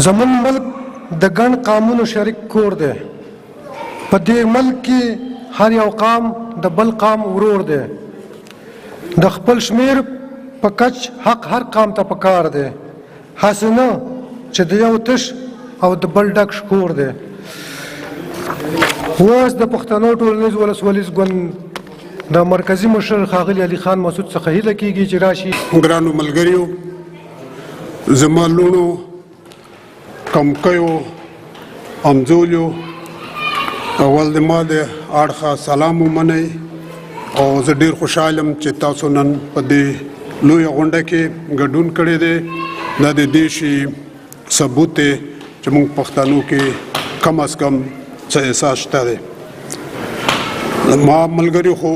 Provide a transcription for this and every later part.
زمون ملک د ګڼ قامونو شریک کور دی. په دې ملک کې هر یو قام د بل قام ورور دی. د خپل شمیر په کچ حق هر قام ته پکار دی. هسې نه چې د یو تش او د بل ډک شکور دی. اوس د پښتنو ټولنیز ولسوالیز ګوند د مرکزي مشر ښاغلي علي خان مسعود څخه هیله کیږي چې راشي. ګرانو ملګریو، زما لوڼو، کمکیو، همزولیو، اول د ما د اړخه سلام ومنئ او زه ډېر خوشحاله یم چې تاسو نن په دې لویه غونډه کې ګډون کړی دی. دا د دې شي ثبوت دی چې موږ پښتنو کې کم از کم څه احساس شته دی. ما ملګري خو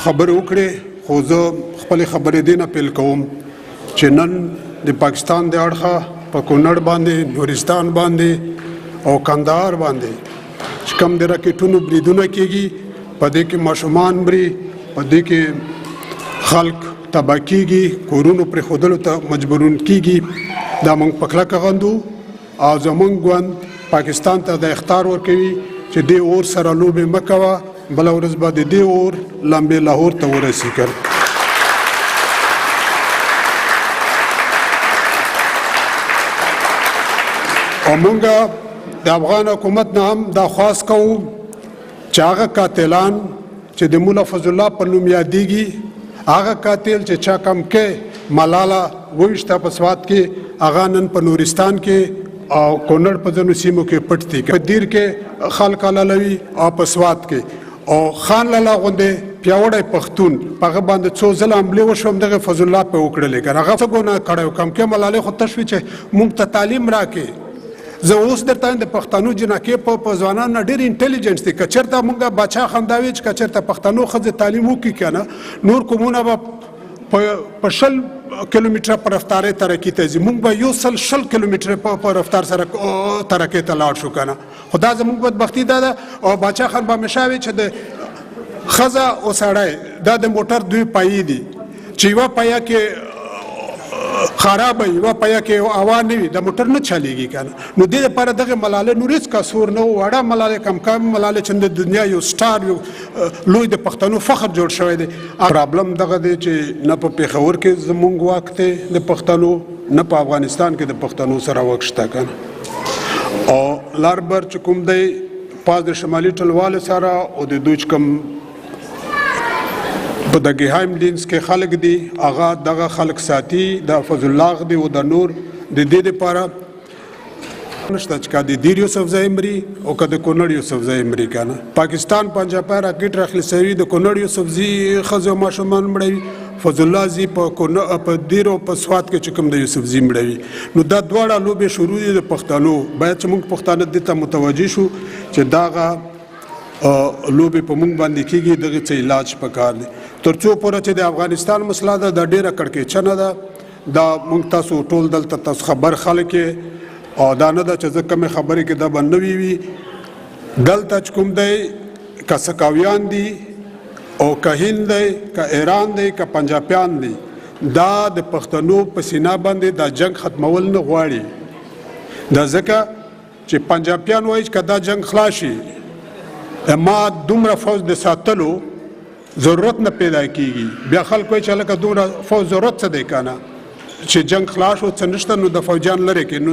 خبرې وکړې، خو زه خپلې خبرې دې نه پیل کوم چې نن د پاکستان د اړخه په کونړ باندې، نورستان باندې او کندهار باندې چې کوم د راکټونو بریدونه کېږي، په دې کې ماشومان مري، په دې کې خلک تباه کېږي، کورونو پرېښودلو ته مجبورون کېږي. دا موږ په کلکه غندو او زموږ ګوند پاکستان ته د اخطار ورکوي چې دې اور سره لوبې مه کوه، بله ورځ به د دې اور لمبې لاهور ته ورسېږي. او موږ د افغان حکومت نه هم دا خواست کوو چې هغه قاتلان چې د مولا فضل الله په نوم یادېږي، هغه قاتل چې چا کم کې ملاله وویشته په سوات کې، هغه نن په نورستان کې او کونړ په ځینو سیمو کې پټ دي. په دیر کې خلک حلالوي او په سوات کې. او خان لالا غوندې پیاوړی پښتون په هغه باندې څو ځله حملې وشوم، دغه فضل الله پې وکړلې که هغه څه ګناه کړی و. کم کې ملالۍ خو تشوي چې موږ ته تعلیم راکړي. زه اوس درته د پښتنو جنکې په ځوانانو نه ډېر انټیلیجنټ دي. که چېرته موږ باچا خنداوي چې که چېرته پښتنو ښځې تعلیم وکړي که نه، نور قومونه به په 100 کیلومتره په رفتارۍ ترقي ته ځي، موږ به 100 کیلومتره په رفتار سره ترقۍ ته لاړ شو که نه. خو دا زموږ بدبختي دا ده. او باچا خان به همیشه وي چې د ښځه او سړی دا د موټر دوی پایې دي چې یوه پایه کې خراب وي، یوه پایه کې هوا نه وي، د موټر نه چلیږي که نه. نو دې لپاره دغه ملالۍ نور هېڅ کسور نه و. وړه ملالۍ کم ملالۍ چې د دنیا یو سټار، یو لوی د پښتنو فخر جوړ شوی دی. پرابلم دغه دی چې نه په پېښور کې زموږ واک دی د پښتنو، نه په افغانستان کې د پښتنو سره واک شته که نه. او لار بر چې کوم دی پاس د شمالي ټلوالې سره او د دوی چې کوم په د ګهایم دینس کې خلک دي، هغه دغه خلک ساتي، د فضل الله دی او د نور د دې دپاره نشته چې که د دیر یوسفزۍ مري او که د کونړ یوسفزۍ مري که نه. پاکستان پنجاپی راکټ راخلاصوي، د کونړ یوسفزي ښځې او ماشومان مړوي، فضل الله زی په دیر او په سوات کې چې کوم د یوسفزي مړوي. نو دا دواړه لوبې شروع دي د پښتنو. باید چې موږ پښتانه دې ته متوجه شو چې دغه لوبې په موږ باندې کېږي، دغه څه علاج پکار دی. تر څو پورې چې د افغانستان مسله ده، دا ډېره کړکېچنه ده. دا موږ تاسو ټول دلته تاسو خبر خلک یې، او دا نه ده چې زه کومې خبرې کې دا به نوي وي. دلته چې کوم دی که سکاویان دي او که هند دی، که ایران دی، که پنجابیان دي، دا د پښتنو په سینه باندې دا جنگ ختمول نه غواړي. دا ځکه چې پنجابیان وایي چې که دا جنگ خلاص شي، ما دومره فوج د ساتلو ضرورت نه پیدا کیږي. بیا خلک وایي چې هلکه دومره فوج ضرورت څه دی که نه، چې جنگ خلاص شو څه نشته، نو د فوجیان لرې کړي. نو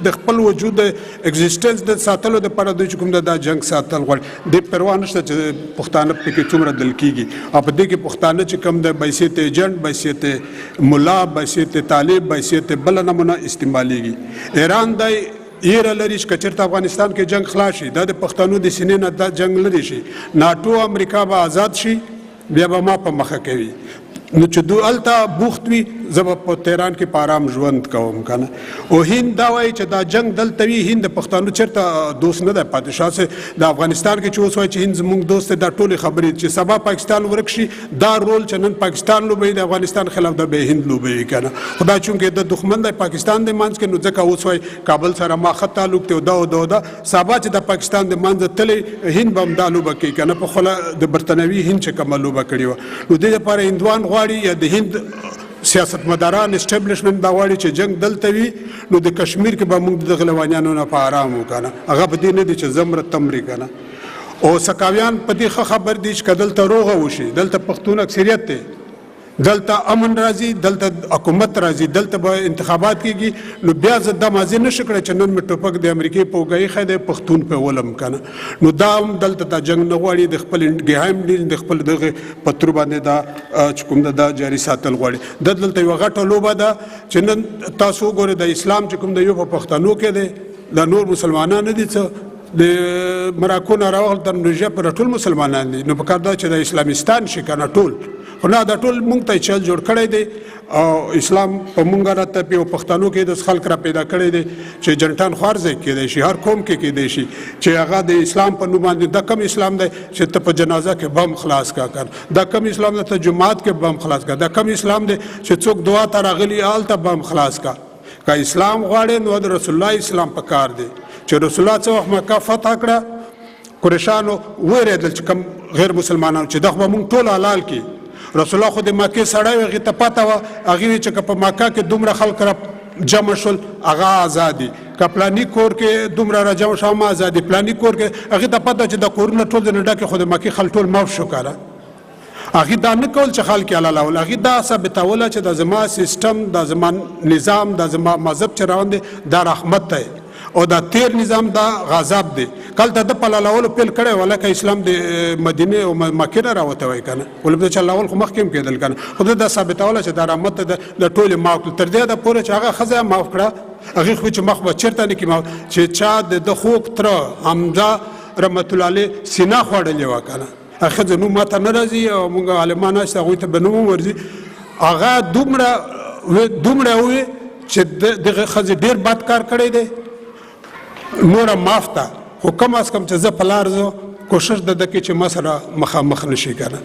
د خپل وجود د اګزیسټنس د ساتلو دپاره دوی چې کوم دا جنگ ساتل غواړي. دې پروا نشته چې پښتانه پکې څومره دل کېږي. او په دې کې پښتانه چې کوم د بحیثیت ایجنټ، بحیثیت ملا، بحیثیت طالب، بحیثیت بله نمونه استعمالیږي. ایران دی یره لري چې که چېرته افغانستان کې جنگ خلاص شي، دا د پښتنو د سینې نه دا جنگ لرې شي، ناټو امریکا به آزاد شي، بیا به ما په مخه کوي. نو چې دوی هلته بوخت وي، زه به په تهران کې په آرام ژوند کوم که نه. او هند دا وایي چې دا جنگ دلته وي. هند د پښتنو چېرته دوست نه دی پاتې. شاسې د افغانستان کې چې اوس وایي چې هند زموږ دوست دی، دا ټولې خبرې چې سبا پاکستان ورک شي، دا رول چې نن پاکستان لوبوي د افغانستان خلاف، دا به هند لوبوي که نه. خو دا چونکې د دښمن دی پاکستان د منځ کې، نو ځکه اوس وایي کابل سره ما ښه تعلق دی او دا او دا او دا. سبا چې د پاکستان د منځه تللی، هند به هم دا لوبه کوي که نه، په خوله د برطانوي هند چې کومه لوبه کړې وه. نو دې لپاره هندوان غواړي یا د هند سیاستمداران اسټابلیشمنټ دا غواړي چې جنگ دلته وي نو د کشمیر کې به موږ د دغه لېونیانو نه په آرام وکړو هغه په دې نه دی چې زمره تمرې کنه او سکاویان په دې ښه خبر دي چې که دلته روغه وشي دلته پښتون اکثریت دی دلته امن راځي دلته حکومت راځي دلته به انتخابات کیږي نو بیا زه دا مازې نشي کړی چې نن مې ټوپک د امریکې په وګۍ ښی دی پښتون په ولم کنه نو دا هم دلته دا جنګ نه غواړي د خپل ګهایم د خپل دغه پترو باندې دا چې کوم دا جاري ساتل غواړي دلته یوه غټه لوبه ده چې نن تاسو وګورئ د اسلام چې کوم د یو په پښتنو کې دی دا نور مسلمانان نه دي څه د مراکو نه راوغل د نوژه پر ټول مسلمانان دي نو پکار دا چې د اسلامستان شي کنه ټول خو نه دا ټول مونږ ته چل جوړ کړی دی او اسلام په مونږ راته په پښتنو کې د خلک را پیدا کړی دی چې جنټان خوار ځای کېدی شي هر قوم کې کېدی شي چې هغه د اسلام په نوم باندې دا کم اسلام دی چې ته په جنازه کې بم خلاص کا کړ دا کم اسلام دی ته جماعت کې بم خلاص کا دا کم اسلام دی چې څوک دعا ته راغلی آلته بم خلاص کا که اسلام غواړي نو د رسول الله اسلام پکار دی چې رسول الله څو وخت مکه فتح کړه قریشانو وېرېدل چې کوم غیر مسلمانانو چې دغه موږ ټول حلال کی رسول الله خو د مکه سړی هغه ته پته و هغه چې په مکه کې دومره خلک را جمع شول هغه ازادي کپلانی کور کې دومره را جمع شوم ازادي پلانی کور کې هغه ته پته چې د کورونه ټول نه ډکه خو د مکه خل ټول معاف شو کاره هغه دا نه کول چې خلک الله الله هغه دا ثابتوله چې د زما سیستم د زمان نظام د زما مذهب چې روان دي دا رحمت دی او دا تیر نظام دا غضب دی کله د پلالولو پیل کړي ولکه اسلام د مدینه او مکه نه راوته وای کنه ولې چې الله ول خو مخکیم کېدل کنه خو دا ثابتوله چې دا رحمت د ټول معاف تر دې د پوره چې هغه خزه معاف کړه هغه خو چې مخ به چرته نه کی چې چا د خوک تر حمزه رحمت الله علیه سینا خوړلې وکنه اخر نو ماته ناراضي او موږ عالمانه چې هغه ته بنو ورزي هغه دومره وي چې دغه خزه ډیر بد کار کړی دی نور معاف تا خو کم از کم چې زه په لار زه کوشش د دکې چې ما سره مخامخ نشي کنه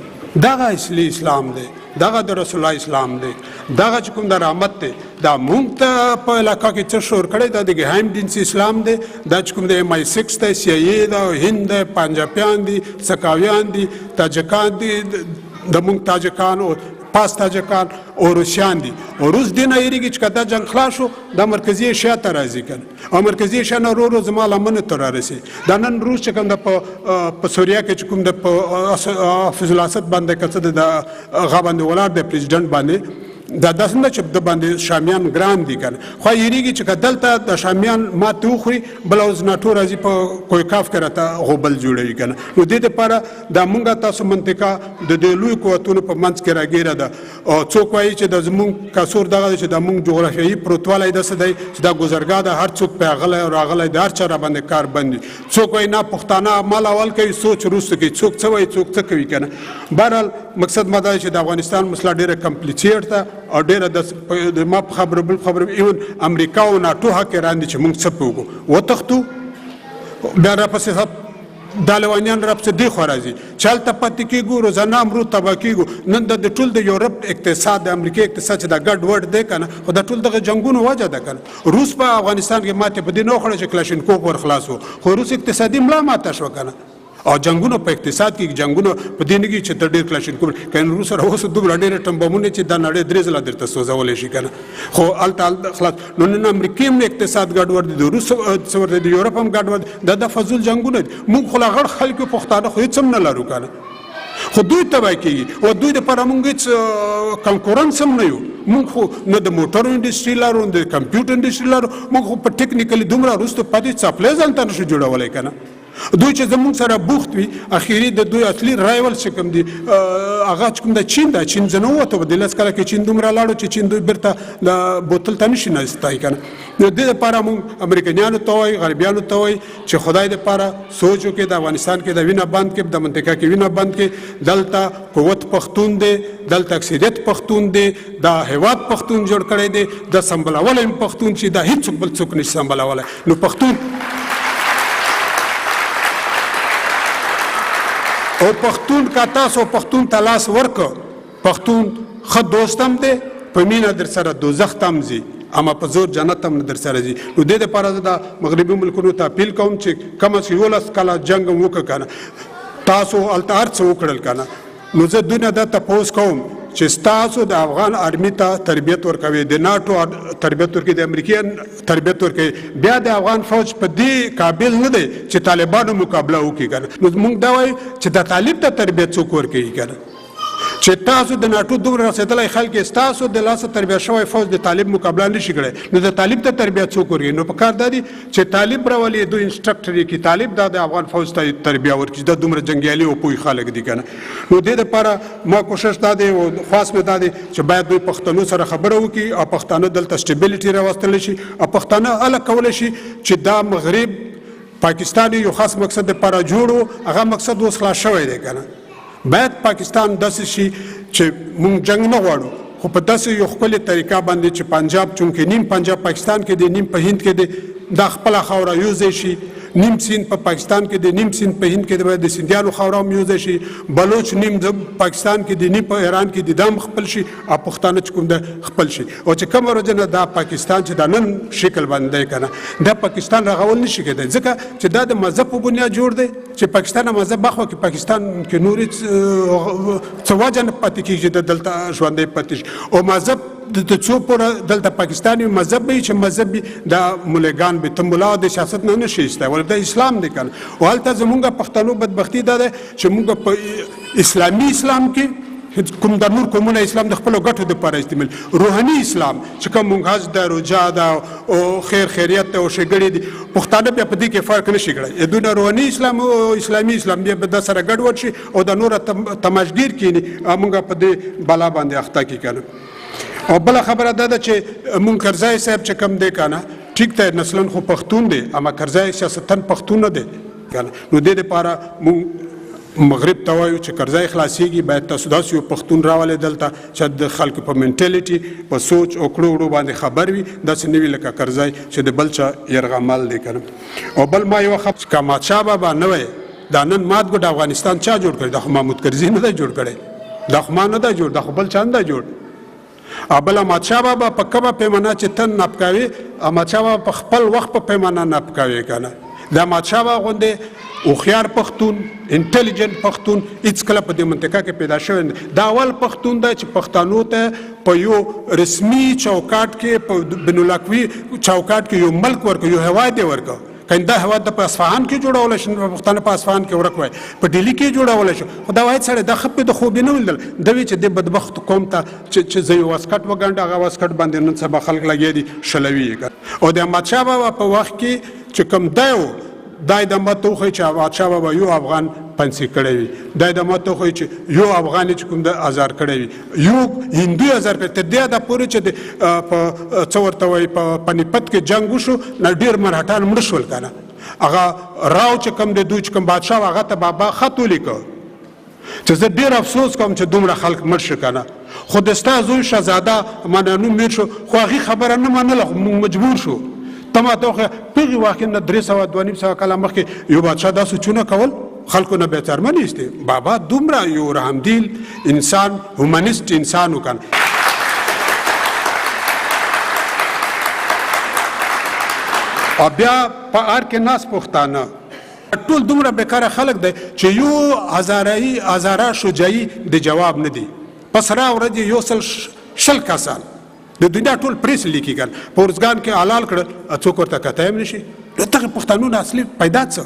دغه اصلي اسلام دی دغه د رسول الله اسلام دی دغه چې کوم د رحمت دی دا مونږ ته په علاقه کې څه شور کړی دا د ګهایم دین اسلام دی دا چې کوم د MI6 دی CIA دا هند دی پنجابیان دي سکاویان دي تاجکان دي د مونږ تاجکان او پاس تاجکان او روسیان دي او روس دین ایریږي چې کدا جنگ خلاص شو د مرکزی ایشیا ته راځي کنه او مرکزی ایشیا نه ورو زما لمن ته رارسي دا نن روس چې کوم د په سوریا کې چې کوم د حافظ الاسد باندې کڅ د غابند ولار د پریزیدنت باندې دا داسې نه چې د باندې شامیان ګران دي کنه خو یریږي چې دلته د شامیان ماته وخوري بل اوس ناټو راځي په کوی کاف کې راته غوبل جوړوي کنه نو دې لپاره دا مونږه تاسو منطقه د دې لوی قوتونو په منځ کې راګیره ده او څوک وایي چې د زمونږ کسور دغه چې د مونږ جغرافیایي پروتوالی داسې دی چې دا ګذرګاه ده هر څوک پې غلی او راغلی د هر چا را باندې کار بندي څوک وایي نه پښتانه مال اول کوي سوچ وروسته کوي څوک څه وایي څوک څه کوي کنه بهرحال مقصد ما دا چې د افغانستان مسله ډېره کمپلیکیټ ده او ډېره د ما په خبرو بل خبرو ایون امریکا او ناټو حق راندي چې موږ څه پوهو وتښتو بیا راپسې دا لیونیان راپسې دې خوا راځي چې هلته پاتې کېږو روزانه امرو تباه کېږو نن د ټول د یورپ اقتصاد د امریکا اقتصاد چې دا ګډ وډ دی که نه خو دا ټول دغه جنګونو وجه ده که نه روس په افغانستان کې ماتې په دې نه وخوړه چې کلاشینکوف ور خلاص و خو روس اقتصادي ملا ماته شوه که نه او جنگونو په اقتصاد کې جنگونو په دې نه کې چې تر ډېر کلاشینکوف کین روس سره اوس دومره ډېر ټمبمونه چې دا نړۍ درې ځله درته سوځولی شي که نه خو هلته خلاص نو نن امریکې هم اقتصاد ګډوډ دی د روس څه د یورپ هم ګډوډ دا فضول جنګونه دي موږ خو لا غړ خلک پښتانه خو هېڅ هم نه لرو که نه خو دوی تباه کېږي او دوی دپاره موږ هېڅ کنکورنس هم نه یو موږ خو نه د موټرو انډسټري لرو نه د کمپیوټر انډسټري لرو موږ خو په ټیکنیکلي دومره وروسته پاتې څپلۍ ځان ته نشو جوړولی که نه دوی چې زموږ سره بوخت وي اخیری د دوی اصلي رایول چې کوم دي هغه چې کوم د چین د چین ځنه ووته د لس کاله کې چین دومره لاړو چې چین دوی بیرته د بوتل ته نشي نستای کنه نو دې لپاره موږ امریکایانو ته وایي غربیانو ته وایي چې خدای دې لپاره سوچ وکړي د افغانستان کې د وینه بند کې د منطقه کې وینه بند کې دلته قوت پښتون دی دلته اکثریت پښتون دی دا هیواد پښتون جوړ کړی دی د سمبلول پښتون چې دا هیڅ بل څوک نشي سمبلولای نو پښتون او پښتون کا تاسو پښتون تلاس ورک پښتون خد دوستم دی په مینا در سره دوزخ تم زی اما په زور جنت هم در سره زی نو د دې لپاره د مغربي ملکونو ته اپیل کوم چې کم از کم 11 کاله جنگ وکړه کنه تاسو الته هر څه وکړل کنه نو زه دنیا د تاسو کوم چې ستاسو د افغان آرمي ته تربیت ورکوي، د ناټو تربیت ورکوي، د امریکایان تربیت ورکوي، بیا د افغان فوج په دې قابل نه دی چې طالبانو مقابله وکړي کنه. نو موږ دا وایو چې د طالب ته تربیت څوک ورکوي کنه، چې تاسو د ناټو دومره رسېدلی خلک ستاسو د لاسه تربیه شوی فوج د طالب مقابله نشي کړی، نو د طالب ته تربیت څوک ورکوي؟ نو په کار دا دی چې طالب راولي، دوی انسټرکټر یې کړي، طالب دا د افغان فوج ته تربیه ورکړي، دا دومره جنګیالي او پوه خلک دي کنه. نو دې دپاره ما کوشش دا دی او خواست مې دا دی چې باید دوی پښتنو سره خبره وکړي او پښتانه دلته سټیبیلیټي راوستلی شي او پښتانه هله کولی شي چې دا مغرب پاکستان یو خاص مقصد دپاره جوړ، هغه مقصد اوس خلاص شوی دی کنه. باید پاکستان داسې شي چې مونږ جنگ نه غواړو، خو په داسې یو ښکلې طریقه باندې چې پنجاب چونکې نیم پنجاب پاکستان کې دی، نیم په هند کې دی، دا خپله خاوره یوځای شي، نیم سیند په پاکستان کې دی، نیم سیند په هند کې دی، باید د سیندیانو خاوره هم یوځای شي، بلوچ نیم پاکستان کې دی، نیم په ایران کې دی، دا هم خپل شي او پښتانه چې کوم ده خپل شي. او چې کومه ورځ نه دا پاکستان چې دا نن شکل باندې دی که نه، دا پاکستان رغول نشي کېدی، ځکه چې دا د مذهب په بنیاد جوړ دی چې پاکستان مذهب اخوا کې پاکستان کې نورې څه وجه نه پاتې کېږي چې دلته ژوندی پاتې شي. او مذهب د څو پوره دلته پاکستان یو مذهب وي چې مذهب وي دا ملګان وي، ته ملا د سیاست نه نشي ایستی، ولې دا اسلام دی کنه. او هلته زمونږ پښتنو بدبختي دا ده چې مونږ په اسلامي اسلام کې کوم د نور قومونه اسلام د خپلو ګټو دپاره استعمال، روحاني اسلام چې کوم مونږ حج ده، روژه ده او خیر خیریت ده او ښېګړې دي، پښتانه بیا په دې کې فرق نشي کړی. دونه روحاني اسلام او اسلامي اسلام بیا به دا سره ګډوډ شي او د نوره تماشګیر کښېني، مونږ په دې بلا باندې اخته کړي کنه. او بله خبره دا ده چې مونږ کرزی صاحب چې کوم دی کنه، ټیک دی نسلن خو پښتون دی، اما کرزی سیاستن پښتون نه دی کنه. نو دې دپاره مونږ مغرب ته وایو چې کرزی خلاصېږي، باید تاسو داسې یو پښتون راولئ دلته چې د خلکو په منټلیټي په سوچ او کړو وړو باندې خبر وي، داسې نه وي لکه کرزی چې د بل چا یرغمل دی کنه. او بل ما یوه خبره که احمدشاه بابا نه وی دا نن مات ګوډ افغانستان چا جوړ کړی؟ دا خو محمود کرزي نه دی جوړ کړی، دا خو ما نه دی جوړ، دا خو بل چا نه دی جوړ. او بل احمدشاه بابا په کومه پیمانه چې ته ناب کوې، احمدشاه بابا په خپل وخت په پیمانه ناب کوې کنه. د احمدشاه بابا غوندې هوښیار پښتون، انټیلیجنټ پښتون هېڅکله په دې منطقه کې پیدا شوی نه. دا اول پښتون دی چې پښتنو ته په یو رسمي چوکاټ کې، په بین الاقوامي چوکاټ کې یو ملک ورکړ، یو هېواد یې ورکړ. که دا هېواد د په اصفهان کې جوړولی شي، پښتانه په اصفهان کې ورک وای، په ډیلي کې جوړولی شو، خو دا واحد سړی دا خپې د خوب یې نه ولیدل، دا وی چې دې بدبخت قوم ته چې زه یو واسکټ وګنډه، هغه واسکټ باندې نن سبا خلک لګیا دي شلوي یې. او د احمدشاه بابا په وخت کې چې کوم دی و، دا د ماته وښیي چې احمدشاه بابا یو افغان پنسي کړی وي، دا د ماته وښیي چې یو افغان چې کوم د ازار کړی وي، یو هندو ازار کړی. تر دې دا پورې چې په څه ورته وایي په پانیپت کې جنګ وشو، نه ډېر مرهټان مړه شول کنه. هغه راو چې کوم د دوی چې کوم بادشاه هغه ته بابا خط ولیکه چې زه ډېر افسوس کوم چې دومره خلک مړ شو کنه، خو د ستا زوی شهزاده منانو میر شو، خو هغې خبره نه منله، خو موږ مجبور شو. ته ماته وښیه په هغې واقع نه 300-250 کاله مخکې یو بادشاه دا سوچونه کول، خلکو نه به یې څرمن ایستې. بابا دومره یو رحمدیل انسان، هومنیسټ انسان و کنه. او بیا په ار کې ناس پښتانه ټول دومره بیکاره خلک دی چې یو هزاره شجاعي د جواب نه دی. په سره ورځ یو شل کسان د دنیا ټول پریس لیکي کړ، په ارزګان کې حلال کړل، څوک ورته کته هم نشي. دغه پښتانو نه اصلي پیدا څه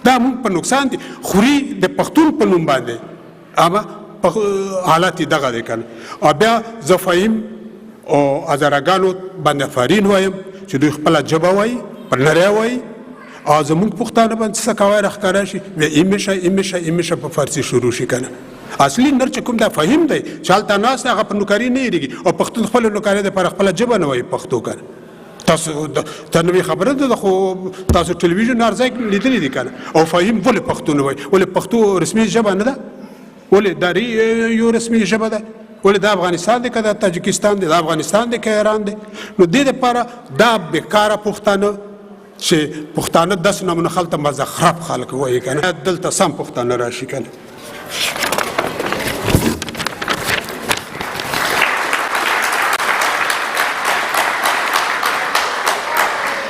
دا مونږ په نقصان دي، خوري د پښتون په نوم باندې، اما حالات دغه دی کنه. او بیا زه فهیم او هزارهګانو باندې آفرین وایم چې دوی خپله ژبه وایي، په نری وایي، او زمونږ پښتانه باندې څه کوی راښکاره شي، ایمیشه په فارسي شروع شي کنه. اصلي نر چې کوم دا فهیم دی چې هلته ناست هغه په نوکري نه هېرېږي، او پښتون خپله نوکرۍ دپاره خپله ژبه نه وایي پښتو کنه. تاسو ته نوې خبره ده، خو تاسو ټلویزیون هر ځای لیدلی دي کنه. او فهیم ولې پښتو نه وایي؟ ولې پښتو رسمي ژبه نه ده؟ ولې داري یو رسمي ژبه ده؟ ولې د افغانستان دی که د تاجکستان دی، د افغانستان دی که ایران دی؟ نو دې دپاره دا بېکاره پښتانه چې پښتانه داسې نمونه خلک ته مزخرف خلک وایي کنه، دلته سم پښتانه راشي کنه.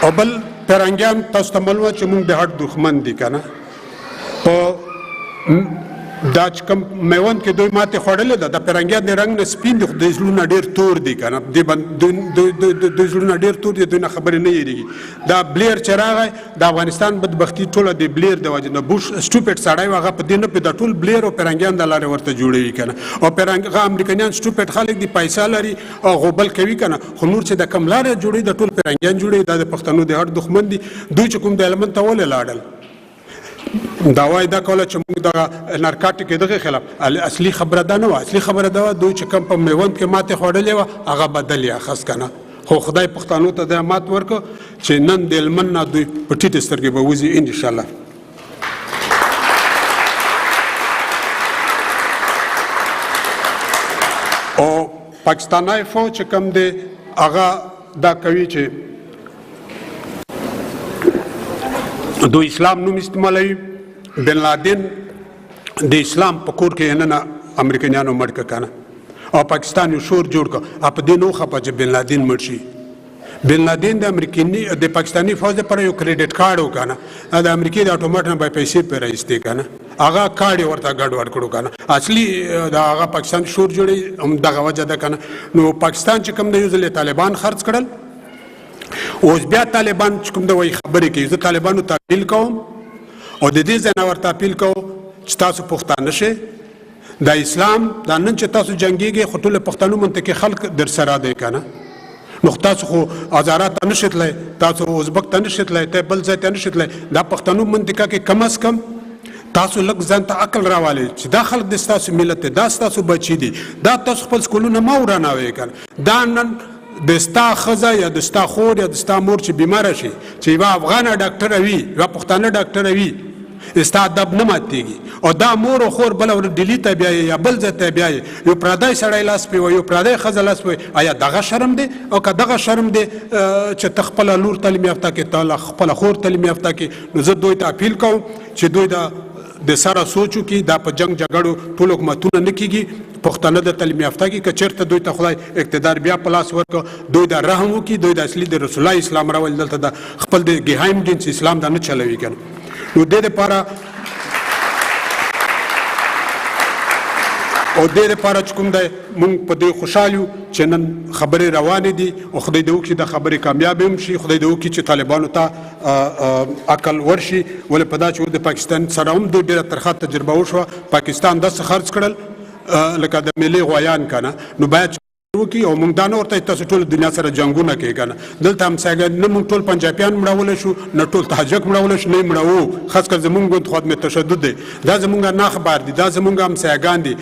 او بل پیرنګیان تاسو ته معلومه چې موږ د هټ دښمن دي کنه. په دا چې کوم میوند کې دوی ماتې خوړلې ده د پرنګیان د رنګ نه سپین دي خو دوی زړونه ډېر تور دي که نه دوی زړونه ډېر تور دي دوی نه خبرې نه هېرېږي دا بلیر چې راغی د افغانستان بدبختي ټوله د بلیر د وجې نه بوش سټوپېډ سړی و هغه په دې نه پوهېده دا ټول بلیر او پرنګیان د لارې ورته جوړوي که نه او هغه امریکایان سټوپېډ خلک دي پیسه لري او غوبل کوي که نه خو نور چې د کوم لارې جوړوي د ټول پرنګیان جوړوي دا د پښتنو د هر دښمن دي دوی چې کوم د هلمند ته ولې لاړل دا وایي دا کوله چې موږ دغه نارکاټیک دغه خلاف اصلي خبره دا نه وه اصلي خبره دا وه دوی چې کوم په میوند کې ماتې خوړلې وه هغه بدل یې اخست که نه خو خدای پښتنو ته دا مات ورکړه چې نن د هلمند نه دوی په ټیټې سترګې به وځي انشاءالله او پاکستانی فوج چې کوم دی هغه دا کوي چې دو اسلام نوم استعمالوي بن لادن د اسلام په کور کې نن امریکایانو مړ کړه کنه او پاکستان یو شور جوړ کړ په دې نو خپه چې بن لادن مړ شي بن لادن د امریکایي د پاکستانی فوج لپاره یو کریډټ کارت وکړه د امریکای د اتومات نه به پیسې پیرایسته کنه هغه کارت ورته ګډوډ کړو کنه اصلي دا هغه پاکستان شور جوړي هم دغه وجه ده کنه نو پاکستان چې کوم د یو ځل طالبان خرڅ کړل اوس بیا طالبان چې کوم د وایي خبرې کوي زه طالبانو ته اپیل کوم او د دې ځای نه ورته اپیل کوم چې تاسو پښتانه شئ د اسلام دا نن چې تاسو جنګېږئ خو ټول پښتنو منطقې خلک در سره دی که نه نو تاسو خو هزاره ته نشئ تللی تاسو ازبک ته نشئ تللی ته بل ځای ته نشئ تللی دا پښتنو منطقه کې کم از کم تاسو لږ ځان ته عقل راوالی چې دا خلک د ستاسو ملت دی دا ستاسو بچي دي دا تاسو خپل سکولونه مه ورانوئ که دا نن د ستا ښځه یا د ستا خور یا د ستا مور چې بیماره شي چې یوه افغانه ډاکټره وي یوه پښتانه ډاکټره وي ستا ادب نه ماتېږي او دا مور او خور بله ورځ ډیلي ته بیایي یا بل ځای ته بیایي یو پردی سړی لاس پې وایي یو پردی ښځه لاس پې آیا دغه شرم دی او که دغه شرم دی چې ته خپله لور تعلیم یافته کړې ته خپله خور تعلیم یافته کړې نو زه دوی ته اپیل کوم چې دوی د سره سوچ وکړي دا په جنګ جګړو ټول حکومتونه نه کېږي پښتانه د تعلیم یافته کې که چېرته دوی ته خدای اقتدار بیا په لاس ورکړه دوی دا رحم وکړي دوی د اصلي د رسول الله اسلام راولي دلته د خپل د ګهایم جنس اسلام دا نه چلوي که نو دې دپاره او دې دپاره چې کوم دی مونږ په دې خوشحال یو چې نن خبرې روانې دي او خدای دې وکړي د خبرې کامیاب هم شي خدای دې وکړي چې طالبانو ته عقل ورشي ولې په دا چې د پاکستان سره هم دوی ډېره ترخه تجربه وشوه پاکستان داسې خرڅ کړل لکه د ملي غویان که نه نو باید وکړي او موږ دا نه ورته تاسو ټول دنیا سره جنګونه کوي که نه دلته همسایګان نه موږ ټول پنجابیان مړولی شو نه ټول تاجک مړولی شو نه یې مړوو خاص کر زموږ ګوند خو عدم تشدد دی دا زموږ ناخبار دي دا زموږ همسایګان دي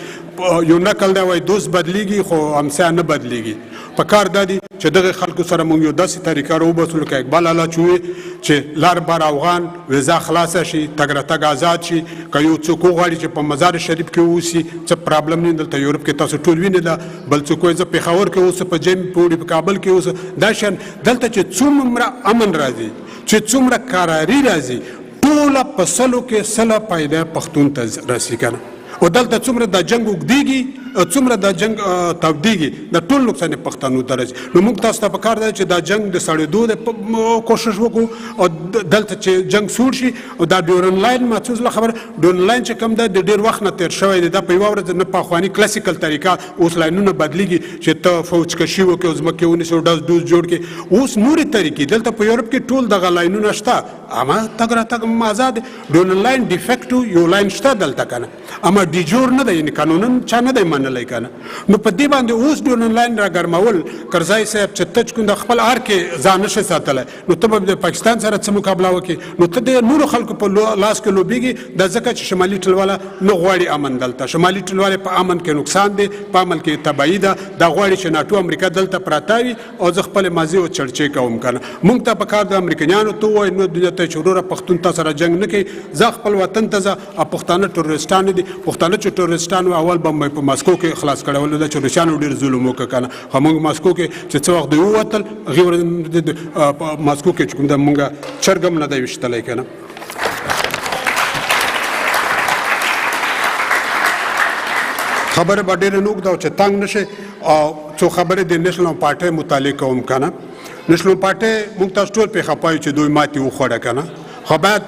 یو نقل دی وایي دوست بدلیږي خو همسایه نه بدلیږي په کار دا دي چې دغه خلکو سره موږ یو داسې طریقه راوباسو لکه اقبال الله چې ووایي چې لار بار افغان ویزا خلاصه شي تګ راتګ آزاد شي که یو څوک وغواړي چې په مزار شریف کې واوسي څه پرابلم نه دلته یورپ کې تاسو ټول وینئ دا بل څوک وایي زه پېښور کې اوسه په جیم پوړي په کابل کې اوسه دا شیان دلته چې څومره امن راځي چې څومره کراري راځي ټوله په سلو کې سله پیدا پښتون ته رسي که نه او دلته څومره دا جنګ اوږدېږي څومره دا جنګ تودېږي د ټول نقصان پښتنو ته راځي نو موږ تاسو ته پکار دی چې دا جنګ د سړېدو د کوشش وکړو او دلته چې جنګ سوړ شي او دا ډیورن لاین محسوس له خبره ډیورن لاین چې کوم دی د ډېر وخت نه تېر شوی دی دا په یوه ورځ نه پخواني کلاسیکل طریقه اوس لاینونه بدلېږي چې ته فوج کشي وکړې او ځمکې ونیسې او ډز ډوز جوړ کړې اوس نورې طریقې دلته په یورپ کې ټول دغه لاینونه شته اما تګ راتګ آزاد دی ډیورن لاین ډیفیکټو یو لاین شته دلته که نه اما ډیجور نه دی یعنې قانونا چا نه دی منلی که نه نو په دې باندې اوس ډیورن لاین راګرمول کرزی صاحب چې ته چې د خپل ار کې ځان نشي ساتلی نو ته به د پاکستان سره څه مقابله وکړې نو ته د نورو خلکو په لاس کې لوبېږي دا ځکه چې شمالي ټلواله نه غواړي امن دلته شمالي ټلواله په امن کې نقصان دی په امن کې تباهي ده دا غواړي چې ناټو امریکا دلته پراته وي او زه خپل ماضي او چرچې کوم که نه موږ ته پکار د امریکایانو ته ووایي نو دنیا ته چې وروره پښتون تا سره جنګ نه کوي زه خپل وطن ته ځه او پښتانه ټروریسټان دي پښتانه چې ټروریسټان و اول به په ماسکو کې خلاص کړول دا چې روسیانو ډېر ظلم وکړه که نه خو موږ ماسکو کې چې څه وخت دوی ووتل هغې ورځ ماسکو کې چې کوم ده موږ چرګ هم نه دی ویشتلی که نه خبره به ډېره نه اوږده او چې تنګ نه شي او څو خبرې د نیشنل پارټۍ متعلق کوم که نه نیشنل پارټۍ موږ تاسو ټول پې خفه یو چې دوی ماتې وخوړه که نه خو باید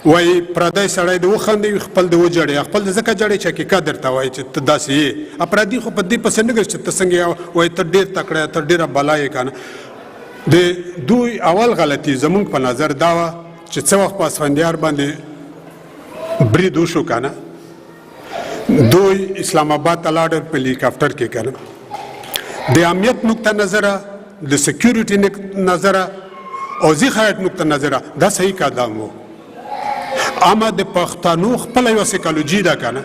وایي پردی سړی د وخندوي خپل د وجړي خپل د ځکه جړی چې حقیقت درته وایي چې ته داسې یې اپرادي خو په دې پسې نه ګرځي چې ته څنګه یې وایي ته ډېر تکړه ته ډېره بلا یې که نه د دوی اول غلطي زمونږ په نظر دا وه چې څه وخت په اسفندیار باندې برید وشو که نه دوی اسلام آباد ته لاړل په هلیکاپټر کې که نه د امنیت نقطه نظره د سکیورټي نظره او ذخیرت نقطه نظره دا صحیح قدم و اما د پښتنو خپله یوه سایکالوجي ده که نه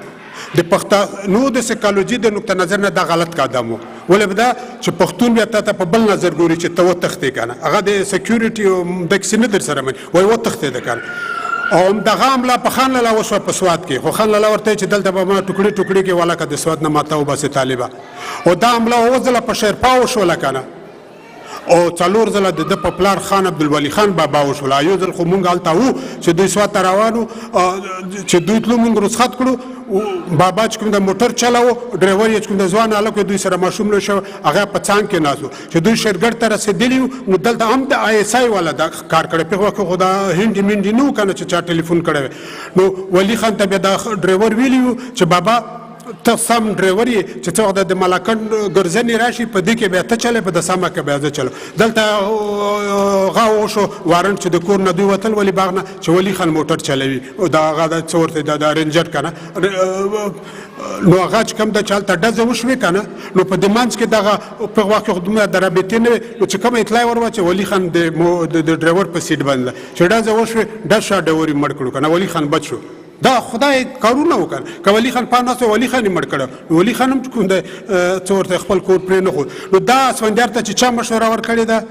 د پښتنو د سایکالوجي د نقطه نظر نه دا غلط قدم و ولې به دا چې پښتون بیا تا ته په بل نظر ګوري چې ته وتښتې که نه هغه د سکیورټي د کیسې نه در سره مني وایي وتښتېده که نه او همدغه حمله په خان لاله وشوه په سوات کې خو خان لاله ورته چې دلته به ما ټوکړي ټوکړي کې والله که د سوات نه ماته وباسې طالبه او دا حمله اوه ځله په شیرپا وشوله که نه او څلور ځله د ده په پلار خان عبدالولي خان بابا وشوله یو ځل خو مونږ هلته وو چې دوی سوات ته روان وو چې دوی تلو مونږ رخصت کړو بابا چې کوم د موټر چلاوه ډرایور یې چې کوم د ځوان هلک دوی سره ماشوم لوی شوی هغه په څانګ کې ناست و چې دوی شیرګړ ته رسېدلي وو نو دلته هم د آی اس آی والا دا کار کړی په وخت کې خو دا هندي منډي نه و که نه چې چا ټلیفون کړی وی نو ولي خان ته بیا دا ډرایور ویلي وو چې بابا ته سم ډرایور یې چې څه وخت د ملاکنډ ګرځنې راشي په دې کې بیا ته چلې په د سمه کې بیا زه چلو دلته هغه وشو وارنټ چې د کور نه دوی وتل ولي باغ نه چې ولي خان موټر چلوي او دا هغه څه ورته د رینجر که نه نو هغه چې کوم د چې هلته ډزه وشوې که نه نو په دې منځ کې دغه په وخت کې خو دومره د رابطې نه وې نو چې کومه اطلاع ور وه چې ولي خان د ډرایور په سیټ باندې ده چې ډزه وشوې ډز شا ډرایور یې مړ کړو که نه ولي خان بچ شو دا خدای کارونه وکړ که ولی خان پاناست ولی خان یې مړ کړه ولی خان هم کوم دی څه ورته خپل کور پرې نه ښود نو دا اسفندیار ته چې چا مشوره ورکړې ده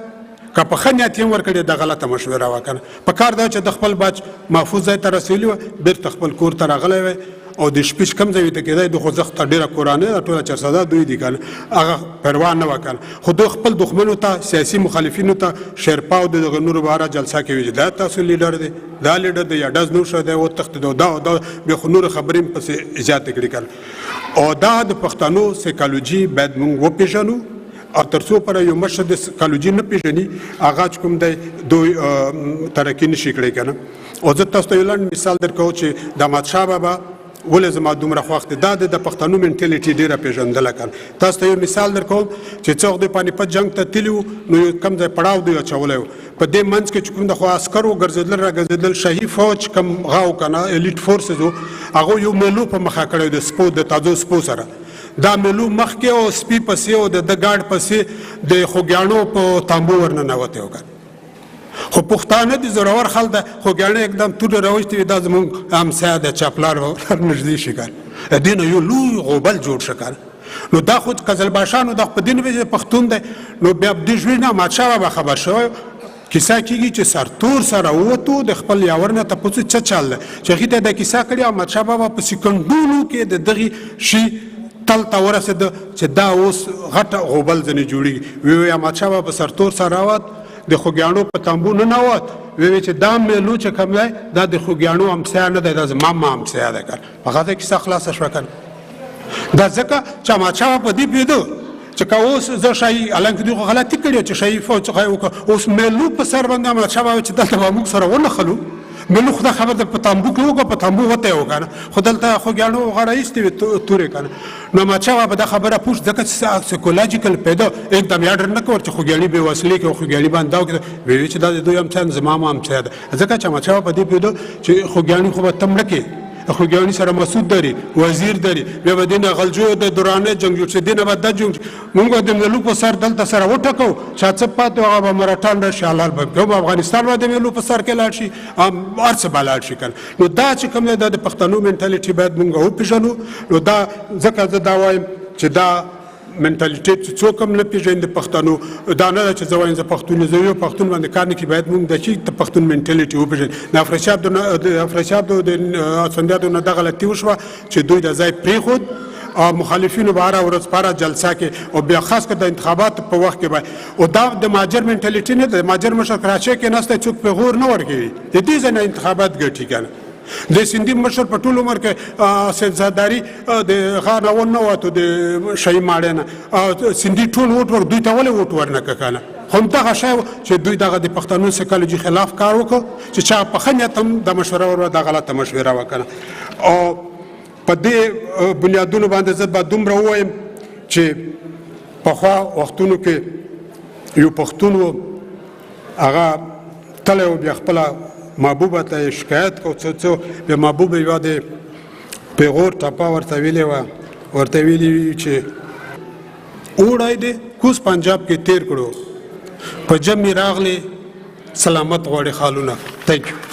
که په ښه نیت یې هم ورکړې ده غلطه مشوره وه که نه په کار ده چې د خپل بچ محفوظ ځای ته رسېدلي وه بېرته خپل کور ته راغلی وی او د شپې چې کوم ځای ته کېدی د خوځښت ته ډېره کورانۍ ده ټوله چرسده دوی دي که نه هغه پروا نه وه که نه خو دوی خپل دښمنو ته سیاسي مخالفینو ته شیرپا او د دغه نورو باره جلسه کوي چې دا تاسو لیډر دی دا لیډر دی یا ډز نو شوی دی وتښتېد او دا بیا خو نورې خبرې هم پسې زیاتې کړي که نه او دا د پښتنو سایکالوجي باید موږ وپېژنو او تر څو پورې یو مشر د سایکالوجي نه پېژني هغه چې کوم دی دوی ترقي نه شي کړی که نه او زه تاسو ته یو لنډ مثال درکوم چې د احمدشاه بابا ولې زما دومره خوښ دی دا د پښتنو منټیلیټي ډېره پېژندله که تاسو ته یو مثال درکوم چې څه وخت د پانیپت جنګ ته تللي وو نو یو کوم ځای پړاو دوی اچولی وو په دې منځ کې چې کوم د خو عسکر و ګرځېدل را ګرځېدل شاهي فوج کم هغه و که نه ایلیټ فورسز وو هغوی یو میلو په مخه کړی د سپو د تازو سپو سره دا میلو مخکې او سپي پسې او د ګاډ پسې د خوږیاڼو په تامبو ورننوتی و که خو پښتانه د زورور خلک ده خوږیاڼي एकदम توره راوستې وي دا زموږ همسایه ده چاپلار نږدې شي که د دې نه یو لوی غوبل جوړ شه که نو دا خو قزلباشانو دا په دې نه وي پښتون دی نو بیا دې ژوي نه احمدشاه بابا خبر شوی کیسه کېږي چې سرتور سره ووتو د خپل یاور نه تپوس څه چل ده چې هغې ته دا کیسه کړې احمدشاه بابا په سکندونو کې د دغې شي تل ته ورسېده چې دا اوس غټه غوبل ځنې جوړېږي وی احمدشاه بابا سرتور سره راوت د خوږیاڼو په تامبو نه نوت وی چې دا میلو چې کوم دی دا د خوږیاڼو همسایه نه دی دا زما همسایه دی که په هغه کیسه خلاصه شوه که دا ځکه چې احمدشاه په دې پوهېده چې که اوس زه شاهي حالانکې دوی خو غلطي کړې چې شاهي فوج څخه یې وکړه اوس میلو په سر باندې احمدشاه بابا چې دلته به موږ سره ونښلو میلو خو دا خبر ده په تامبو کې وکړه په تامبو وتی یې وکړه خو دلته خوږیاڼو غاړه ایستې وې تورې که نه نو احمدشاه بابا دا خبره پوښ ځکه چې سایکولوژیکل پیدا एकदम یاد نه کور چې خوږیاڼي بې وسلې کې او خوږیاڼي باندې دا وکړه ویې چې دا د دوی همسایه زما هم همسایه ده ځکه چې احمدشاه بابا په دې پوهېده چې خوږیاڼي خو به ته مړه کې خوږیاڼي سره مسعود داري وزیر داري بیا به دې نه غلجیو د دورانۍ جنګ جوړ شي دې نه به دا جنګ مونږ به د میلو په سر دلته سره وټکو چا څه پاتې هغه به مراټان راشي حلال به کوم افغانستان به د میلو په سر کې لاړ شي هر څه به لاړ شي که نو دا چې کوم دی دا د پښتنو منټالیټي باید مونږ وپېژنو نو دا ځکه زه دا وایم چې دا منټالیټي چې څوک هم نه پېژني د پښتنو دا نه ده چې زه وایم زه پښتون زه یو پښتون باندې کار نه کړي باید مونږ د چې د پښتون منټالیټي وپېژنو د افراسیاب د اسفندیار نه دا غلطي وشوه چې دوی د ځای پرېښود او مخالفینو به هره ورځ په هره جلسه کې او بیا خاص کر د انتخاباتو په وخت کې به او دا د مهاجر منټالیټي نه ده د مهاجر مشر کراچۍ کې ناستی څوک پیغور نه ورکوي د دې ځای نه انتخابات ګټي که نه د سندي مشر په ټول عمر کې سیدزاداري د غار نه ونه وتو د شاهي ماړی نه سندي ټول ووټ دوی ته ولې ووټ ورنکړه که نه خو همدغه شی و چې دوی دغه د پښتنو سایکالوجي خلاف کار وکړ چې چا په ښه نیت هم د مشوره ور د غلطه مشوره وکړه. او په دې بنیادونو باندې زه به دومره ووایم چې پخوا وختونو کې یو پښتون و هغه تلی و بیا خپله محبوبه ته یې شکایت کو څه بیا محبوبه یوه د پیغور ټپه ورته ویلې وه ورته ویلي وي چې اوړی دی کوز پنجاب کې تیر کړو په جمع راغلی سلامت غواړي خالونه. تhank you.